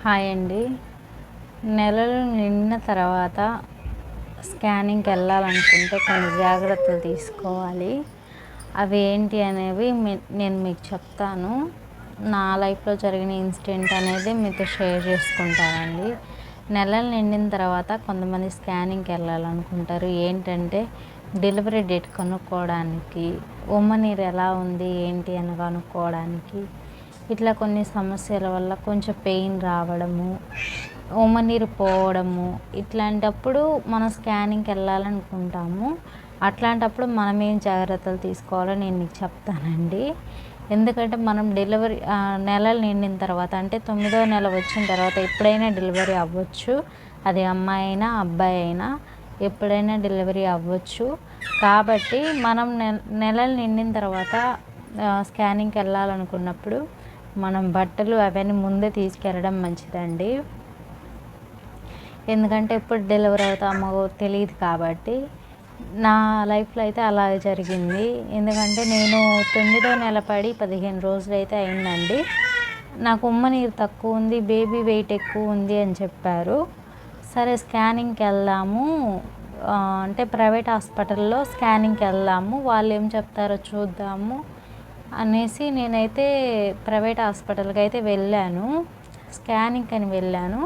Hi అండి. నెలలు నిండిన తర్వాత స్కానింగ్కి వెళ్ళాలనుకుంటే కొన్ని జాగ్రత్తలు తీసుకోవాలి. అవి ఏంటి అనేవి నేను మీకు చెప్తాను. నా లైఫ్లో జరిగిన ఇన్సిడెంట్ అనేది మీతో షేర్ చేసుకుంటానండి. నెలలు నిండిన తర్వాత కొంతమంది స్కానింగ్కి వెళ్ళాలనుకుంటారు. ఏంటంటే డెలివరీ డేట్ కనుక్కోవడానికి, ఉమ్మనీరు ఎలా ఉంది ఏంటి అని కనుక్కోవడానికి, ఇట్లా కొన్ని సమస్యల వల్ల కొంచెం పెయిన్ రావడము, ఉమ్మనీరు పోవడము, ఇట్లాంటప్పుడు మనం స్కానింగ్కి వెళ్ళాలనుకుంటాము. అట్లాంటప్పుడు మనం ఏం జాగ్రత్తలు తీసుకోవాలో నేను మీకు చెప్తానండి. ఎందుకంటే మనం నెలలు నిండిన తర్వాత అంటే 9వ నెల వచ్చిన తర్వాత ఎప్పుడైనా డెలివరీ అవ్వచ్చు. అది అమ్మాయి అయినా అబ్బాయి అయినా ఎప్పుడైనా డెలివరీ అవ్వచ్చు. కాబట్టి మనం నెలలు నిండిన తర్వాత స్కానింగ్కి వెళ్ళాలనుకున్నప్పుడు మనం బట్టలు అవన్నీ ముందే తీసుకెళ్ళడం మంచిదండి. ఎందుకంటే ఎప్పుడు డెలివరీ అవుతామో తెలియదు కాబట్టి. నా లైఫ్లో అయితే అలాగే జరిగింది. ఎందుకంటే నేను 9వ నెల పడి 15 రోజులు అయితే అయిందండి. నాకు ఉమ్మనీరు తక్కువ ఉంది, బేబీ వెయిట్ ఎక్కువ ఉంది అని చెప్పారు. సరే స్కానింగ్కి వెళ్దాము అంటే ప్రైవేట్ హాస్పిటల్లో స్కానింగ్కి వెళ్దాము, వాళ్ళు ఏం చెప్తారో చూద్దాము అనేసి నేనైతే ప్రైవేట్ హాస్పిటల్కి అయితే వెళ్ళాను. స్కానింగ్కి అని వెళ్ళాను.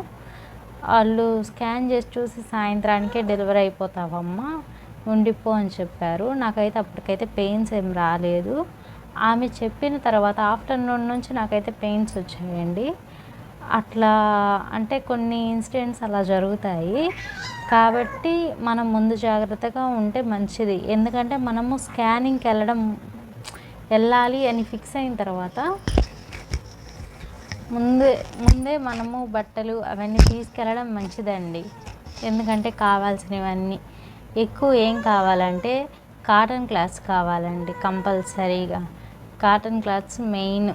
వాళ్ళు స్కాన్ చేసి చూసి సాయంత్రానికే డెలివరీ అయిపోతావమ్మా, ఉండిపో అని చెప్పారు. నాకైతే అప్పటికైతే పెయిన్స్ ఏం రాలేదు. ఆమె చెప్పిన తర్వాత ఆఫ్టర్నూన్ నుంచి నాకైతే పెయిన్స్ వచ్చాయండి. అట్లా అంటే కొన్ని ఇన్సిడెంట్స్ అలా జరుగుతాయి. కాబట్టి మనం ముందు జాగ్రత్తగా ఉంటే మంచిది. ఎందుకంటే మనము స్కానింగ్కి వెళ్ళాలి అని ఫిక్స్ అయిన తర్వాత ముందే మనము బట్టలు అవన్నీ తీసుకెళ్ళడం మంచిదండి. ఎందుకంటే కావాల్సినవన్నీ ఎక్కువ ఏం కావాలంటే కాటన్ క్లాత్స్ కావాలండి కంపల్సరీగా. Cotton clothes main.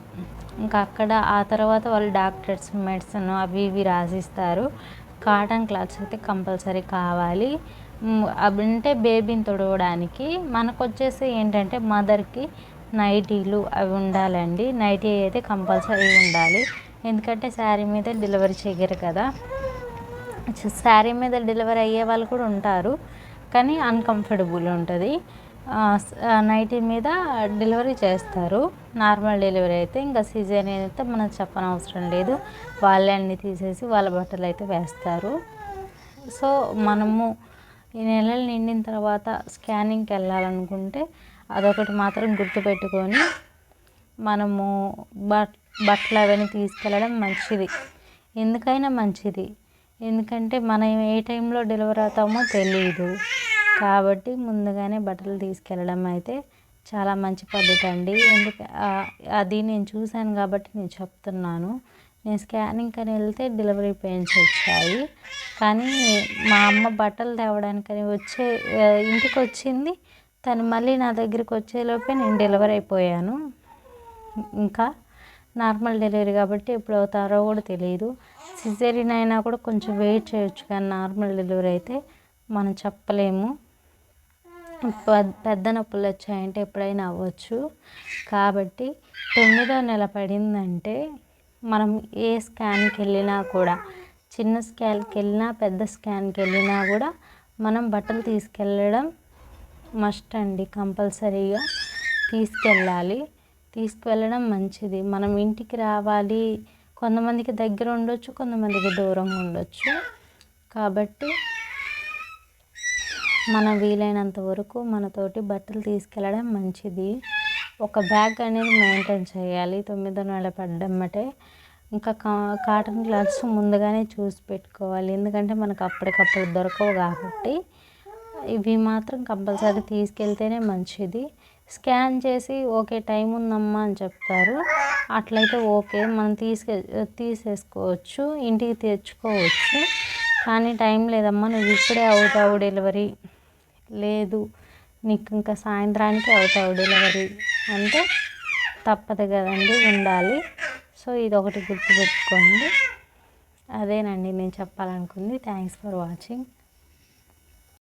ఇంకా అక్కడ ఆ తర్వాత వాళ్ళు డాక్టర్స్ మెడిసిన్ అవి ఇవి రాసిస్తారు. కాటన్ క్లాత్స్ అయితే కంపల్సరీ కావాలి. అంటే బేబీని తొడవడానికి. మనకు వచ్చేసి ఏంటంటే మదర్కి నైటీలు అవి ఉండాలండి. నైటీ అయితే కంపల్సరీ ఉండాలి. ఎందుకంటే శారీ మీద డెలివరీ చెయ్యరు కదా. శారీ మీద డెలివరీ అయ్యే వాళ్ళు కూడా ఉంటారు, కానీ అన్కంఫర్టబుల్ ఉంటుంది. నైటీ మీద డెలివరీ చేస్తారు. నార్మల్ డెలివరీ అయితే ఇంకా సిజేరియన్ అయితే మనం చెప్పనవసరం లేదు. వాళ్ళే అన్నీ తీసేసి వాళ్ళ బట్టలు అయితే వేస్తారు. సో మనము ఈ నెలలు నిండిన తర్వాత స్కానింగ్కి వెళ్ళాలనుకుంటే అదొకటి మాత్రం గుర్తుపెట్టుకొని మనము బట్టలు అవన్నీ తీసుకెళ్ళడం మంచిది. ఎందుకైనా మంచిది. ఎందుకంటే మనం ఏ టైంలో డెలివరీ అవుతామో తెలియదు. కాబట్టి ముందుగానే బట్టలు తీసుకెళ్ళడం అయితే చాలా మంచి పద్ధతి అండి. అది నేను చూశాను కాబట్టి నేను చెప్తున్నాను. నేను స్కానింగ్కి అని వెళ్తే డెలివరీ పెయిన్స్ వచ్చాయి. కానీ మా అమ్మ బట్టలు తేవడానికని ఇంటికి వచ్చింది. తను మళ్ళీ నా దగ్గరికి వచ్చేలోపే నేను డెలివరీ అయిపోయాను. ఇంకా నార్మల్ డెలివరీ కాబట్టి ఎప్పుడు అవుతారో కూడా తెలియదు. సిజేరియన్ అయినా కూడా కొంచెం వెయిట్ చేయొచ్చు, కానీ నార్మల్ డెలివరీ అయితే మనం చెప్పలేము. పెద్ద నొప్పులు వచ్చాయంటే ఎప్పుడైనా అవ్వచ్చు. కాబట్టి 9వ నెల పడిందంటే మనం ఏ స్కాన్కి వెళ్ళినా కూడా, చిన్న స్కాన్కి వెళ్ళినా పెద్ద స్కాన్కి వెళ్ళినా కూడా మనం బట్టలు తీసుకెళ్ళడం మస్ట్ అండి. కంపల్సరీగా తీసుకువెళ్ళడం మంచిది. మనం ఇంటికి రావాలి, కొంతమందికి దగ్గర ఉండొచ్చు, కొంతమందికి దూరంగా ఉండొచ్చు. కాబట్టి మనం వీలైనంత వరకు మనతోటి బట్టలు తీసుకెళ్ళడం మంచిది. ఒక బ్యాగ్ అనేది మెయింటైన్ చేయాలి 9వ నెల పడ్డమ్మటే. ఇంకా కాటన్ క్లాత్స్ ముందుగానే చూసి పెట్టుకోవాలి. ఎందుకంటే మనకు అప్పటికప్పుడు దొరకవు కాబట్టి ఇవి మాత్రం కంపల్సరీ తీసుకెళ్తేనే మంచిది. స్కాన్ చేసి ఓకే టైం ఉందమ్మా అని చెప్తారు. అట్లయితే ఓకే, మనం తీసేసుకోవచ్చు, ఇంటికి తెచ్చుకోవచ్చు. కానీ టైం లేదమ్మా, నువ్వు ఇప్పుడే అవుతావు డెలివరీ, లేదు నీకు ఇంకా సాయంత్రానికి అవుతావు డెలివరీ అంటే తప్పదు కదండి, ఉండాలి. సో ఇది ఒకటి గుర్తుపెట్టుకోండి. అదేనండి నేను చెప్పాలనుకుంది. Thanks for watching.